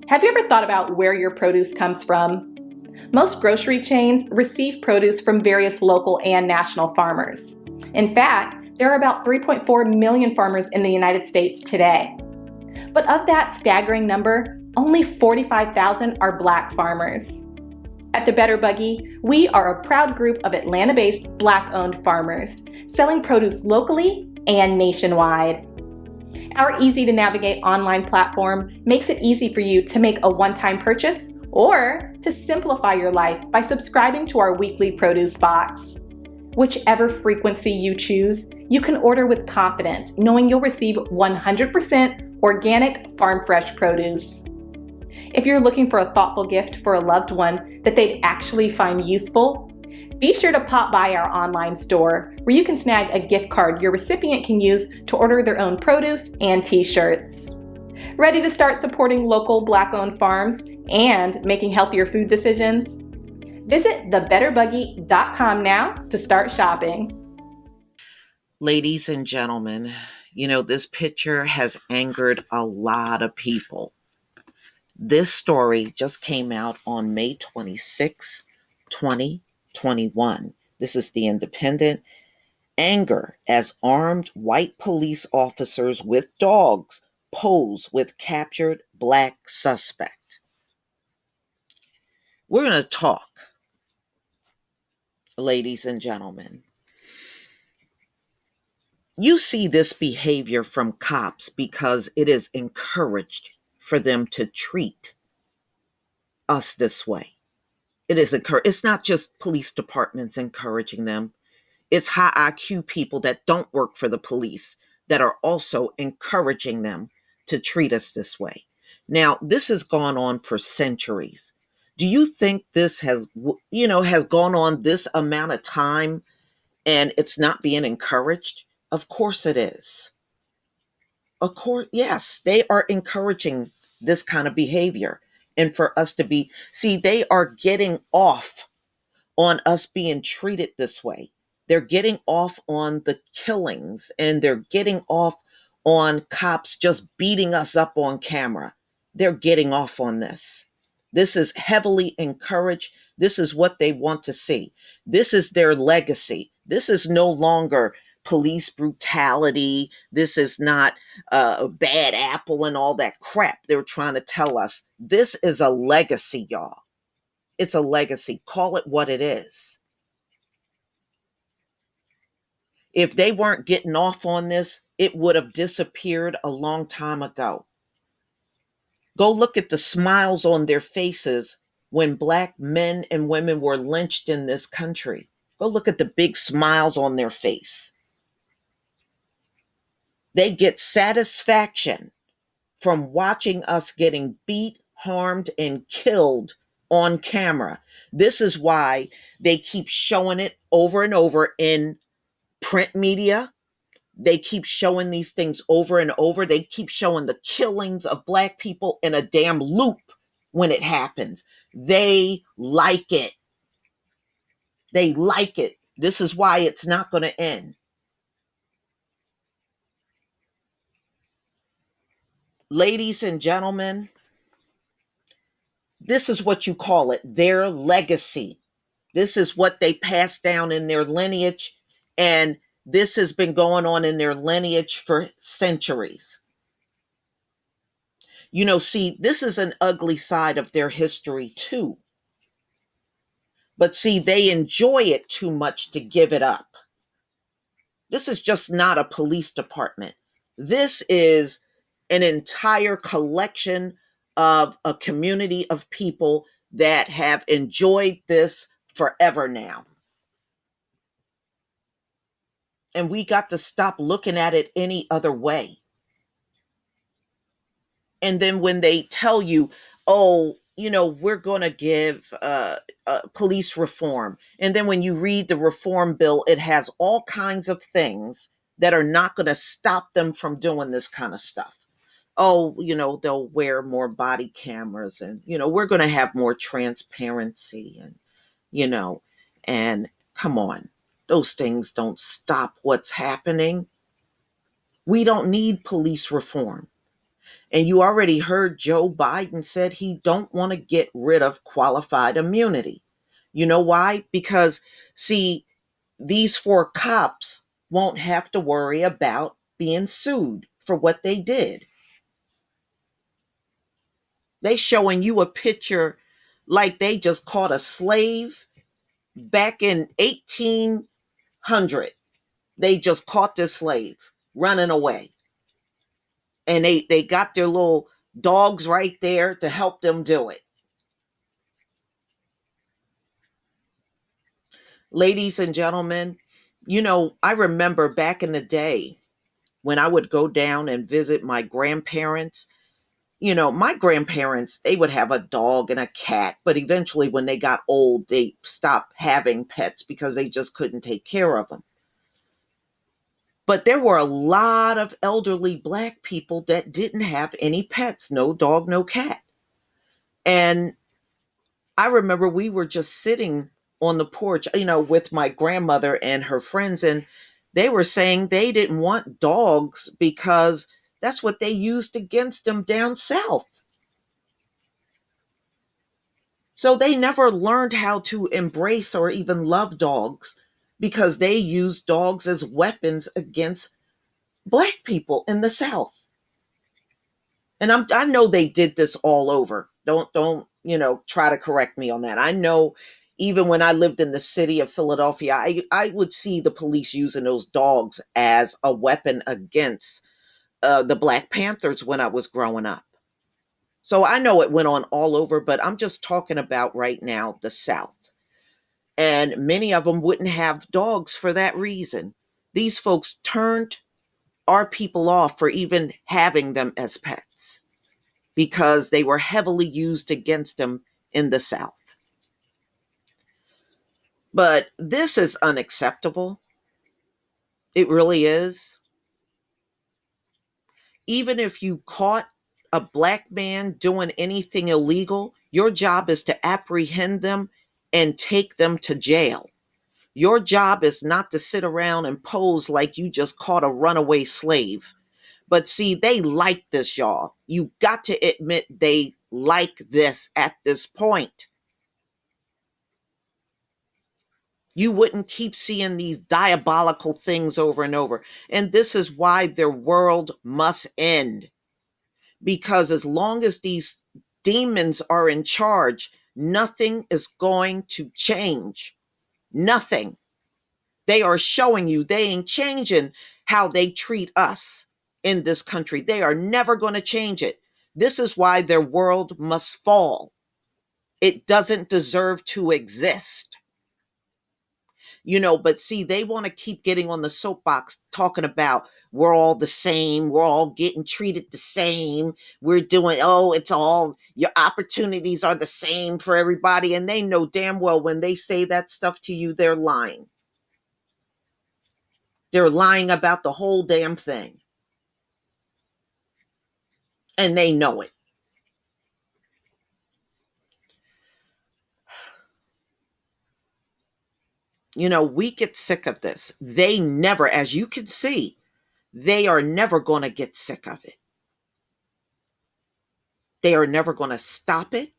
Have you ever thought about where your produce comes from? Most grocery chains receive produce from various local and national farmers. In fact, there are about 3.4 million farmers in the United States today. But of that staggering number, only 45,000 are Black farmers. At the Better Buggy, we are a proud group of Atlanta-based Black-owned farmers, selling produce locally and nationwide. Our easy-to-navigate online platform makes it easy for you to make a one-time purchase or to simplify your life by subscribing to our weekly produce box. Whichever frequency you choose, you can order with confidence, knowing you'll receive 100% organic farm-fresh produce. If you're looking for a thoughtful gift for a loved one that they'd actually find useful, be sure to pop by our online store where you can snag a gift card your recipient can use to order their own produce and t-shirts. Ready to start supporting local Black-owned farms and making healthier food decisions? Visit thebetterbuggy.com now to start shopping. Ladies and gentlemen, this picture has angered a lot of people. This story just came out on May 26, 2021. This is the Independent. Anger as armed white police officers with dogs pose with captured Black suspect. We're going to talk, ladies and gentlemen. You see this behavior from cops because it is encouraged for them to treat us this way. It's not just police departments encouraging them. It's high IQ people that don't work for the police that are also encouraging them to treat us this way. Now, this has gone on for centuries. Do you think this has gone on this amount of time and it's not being encouraged? Of course it is. Of course, yes, they are encouraging this kind of behavior. And for us to they are getting off on us being treated this way. They're getting off on the killings and they're getting off on cops just beating us up on camera. They're getting off on this. This is heavily encouraged. This is what they want to see. This is their legacy. This is no longer police brutality. This is not a bad apple and all that crap they're trying to tell us. This is a legacy, y'all. It's a legacy. Call it what it is. If they weren't getting off on this, it would have disappeared a long time ago. Go look at the smiles on their faces when Black men and women were lynched in this country. Go look at the big smiles on their face. They get satisfaction from watching us getting beat, harmed, and killed on camera. This is why they keep showing it over and over in print media. They keep showing these things over and over. They keep showing the killings of Black people in a damn loop when it happens. They like it. They like it. This is why it's not going to end. Ladies and gentlemen, this is what you call it, their legacy. This is what they passed down in their lineage, and this has been going on in their lineage for centuries. This is an ugly side of their history too. But they enjoy it too much to give it up. This is just not a police department. This is an entire collection of a community of people that have enjoyed this forever now. And we got to stop looking at it any other way. And then when they tell you, oh, we're going to give police reform. And then when you read the reform bill, it has all kinds of things that are not going to stop them from doing this kind of stuff. Oh, they'll wear more body cameras and, we're going to have more transparency and come on, those things don't stop what's happening. We don't need police reform. And you already heard Joe Biden said he don't want to get rid of qualified immunity. You know why? Because, see, these four cops won't have to worry about being sued for what they did. They showing you a picture like they just caught a slave back in 1800. They just caught this slave running away. And they got their little dogs right there to help them do it. Ladies and gentlemen, I remember back in the day when I would go down and visit my grandparents. My grandparents, they would have a dog and a cat, but eventually when they got old, they stopped having pets because they just couldn't take care of them. But there were a lot of elderly Black people that didn't have any pets, no dog, no cat. And I remember we were just sitting on the porch, with my grandmother and her friends, and they were saying they didn't want dogs because that's what they used against them down south. So they never learned how to embrace or even love dogs because they used dogs as weapons against Black people in the South. And I know they did this all over. Don't try to correct me on that. I know even when I lived in the city of Philadelphia, I would see the police using those dogs as a weapon against the Black Panthers when I was growing up. So I know it went on all over, but I'm just talking about right now the South. And many of them wouldn't have dogs for that reason. These folks turned our people off for even having them as pets because they were heavily used against them in the South. But this is unacceptable. It really is. Even if you caught a Black man doing anything illegal, your job is to apprehend them and take them to jail. Your job is not to sit around and pose like you just caught a runaway slave. But see, they like this, y'all. You got to admit they like this at this point. You wouldn't keep seeing these diabolical things over and over. And this is why their world must end. Because as long as these demons are in charge, nothing is going to change. Nothing. They are showing you they ain't changing how they treat us in this country. They are never going to change it. This is why their world must fall. It doesn't deserve to exist. But see, they want to keep getting on the soapbox talking about we're all the same, we're all getting treated the same, we're doing, it's all, your opportunities are the same for everybody. And they know damn well when they say that stuff to you, they're lying. They're lying about the whole damn thing. And they know it. We get sick of this. They never, as you can see, they are never going to get sick of it. They are never going to stop it.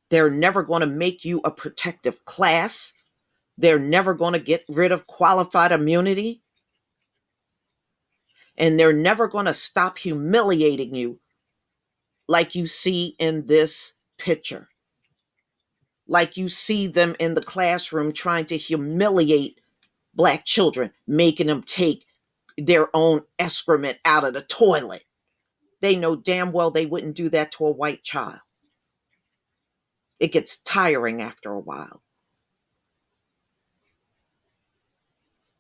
They're never going to make you a protective class. They're never going to get rid of qualified immunity. And they're never going to stop humiliating you like you see in this picture. Like you see them in the classroom trying to humiliate Black children, making them take their own excrement out of the toilet. They know damn well they wouldn't do that to a white child. It gets tiring after a while.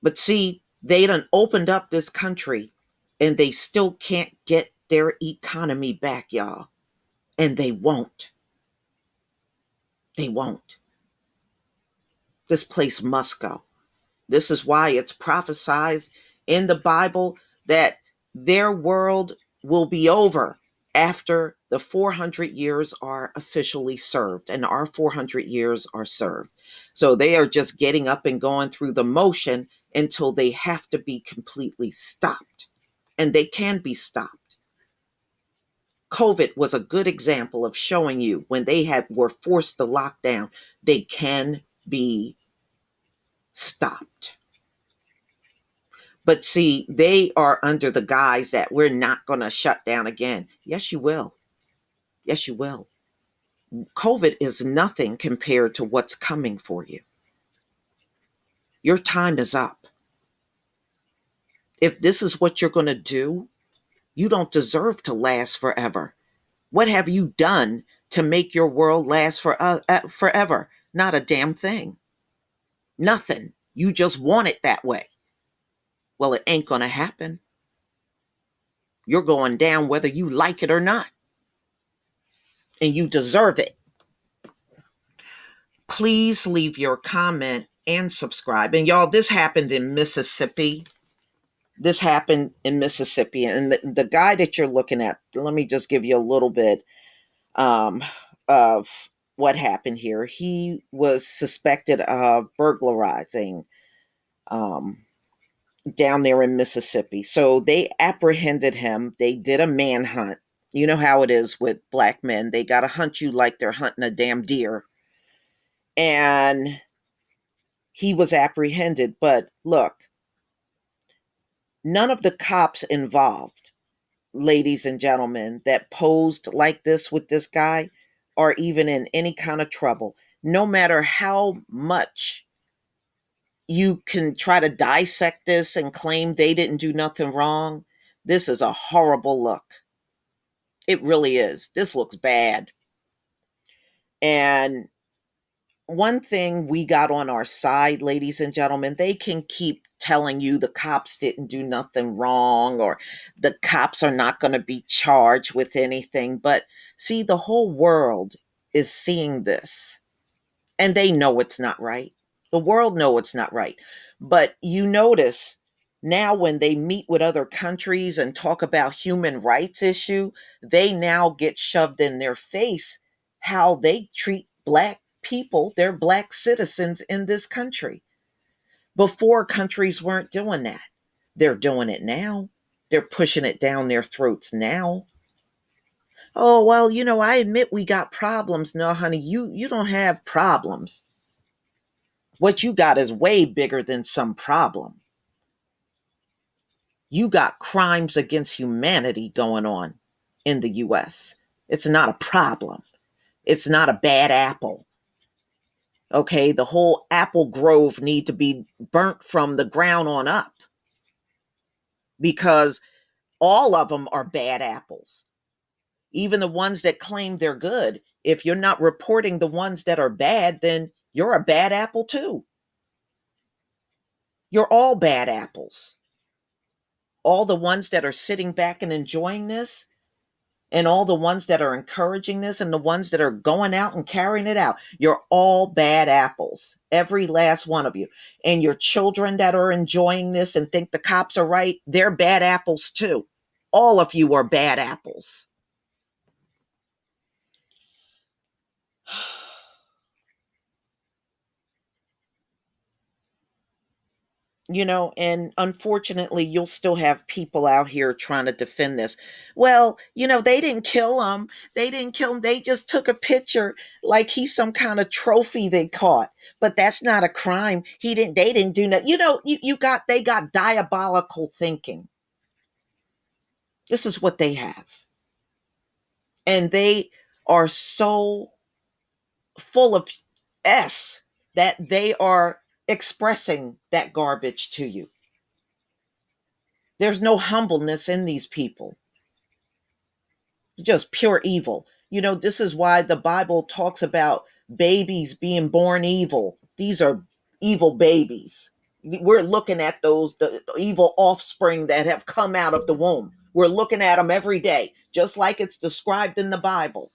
But see, they done opened up this country and they still can't get their economy back, y'all. And they won't. They won't. This place must go. This is why it's prophesied in the Bible that their world will be over after the 400 years are officially served, and our 400 years are served. So they are just getting up and going through the motion until they have to be completely stopped. And they can be stopped. COVID was a good example of showing you when they were forced to lock down, they can be stopped. But see, they are under the guise that we're not going to shut down again. Yes, you will. Yes, you will. COVID is nothing compared to what's coming for you. Your time is up. If this is what you're going to do, you don't deserve to last forever. What have you done to make your world last forever? Not a damn thing. Nothing. You just want it that way. Well, it ain't going to happen. You're going down whether you like it or not. And you deserve it. Please leave your comment and subscribe. And y'all, this happened in Mississippi. This happened in Mississippi. And the guy that you're looking at, let me just give you a little bit of what happened here. He was suspected of burglarizing down there in Mississippi. So they apprehended him. They did a manhunt. You know how it is with black men. They got to hunt you like they're hunting a damn deer. And he was apprehended. But look, none of the cops involved, ladies and gentlemen, that posed like this with this guy are even in any kind of trouble. No matter how much you can try to dissect this and claim they didn't do nothing wrong, this is a horrible look. It really is. This looks bad. And one thing we got on our side, ladies and gentlemen, they can keep telling you the cops didn't do nothing wrong or the cops are not going to be charged with anything. But see, the whole world is seeing this and they know it's not right. The world know it's not right. But you notice now when they meet with other countries and talk about human rights issue, they now get shoved in their face how they treat black people, they're black citizens in this country. Before, countries weren't doing that. They're doing it now. They're pushing it down their throats now. Oh, well, I admit we got problems. No, honey, you don't have problems. What you got is way bigger than some problem. You got crimes against humanity going on in the US. It's not a problem. It's not a bad apple. Okay, the whole apple grove need to be burnt from the ground on up because all of them are bad apples. Even the ones that claim they're good. If you're not reporting the ones that are bad, then you're a bad apple too. You're all bad apples. All the ones that are sitting back and enjoying this, and all the ones that are encouraging this, and the ones that are going out and carrying it out, you're all bad apples. Every last one of you. And your children that are enjoying this and think the cops are right, they're bad apples too. All of you are bad apples. And unfortunately, you'll still have people out here trying to defend this. Well, they didn't kill him. They didn't kill him. They just took a picture like he's some kind of trophy they caught. But that's not a crime. They didn't do that. They got diabolical thinking. This is what they have. And they are so full of S that they are expressing that garbage to you. There's no humbleness in these people. Just pure evil. This is why the Bible talks about babies being born evil. These are evil babies. We're looking at the evil offspring that have come out of the womb. We're looking at them every day, just like it's described in the Bible.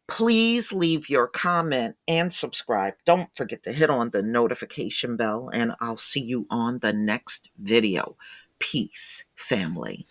Please leave your comment and subscribe. Don't forget to hit on the notification bell, and I'll see you on the next video. Peace, family.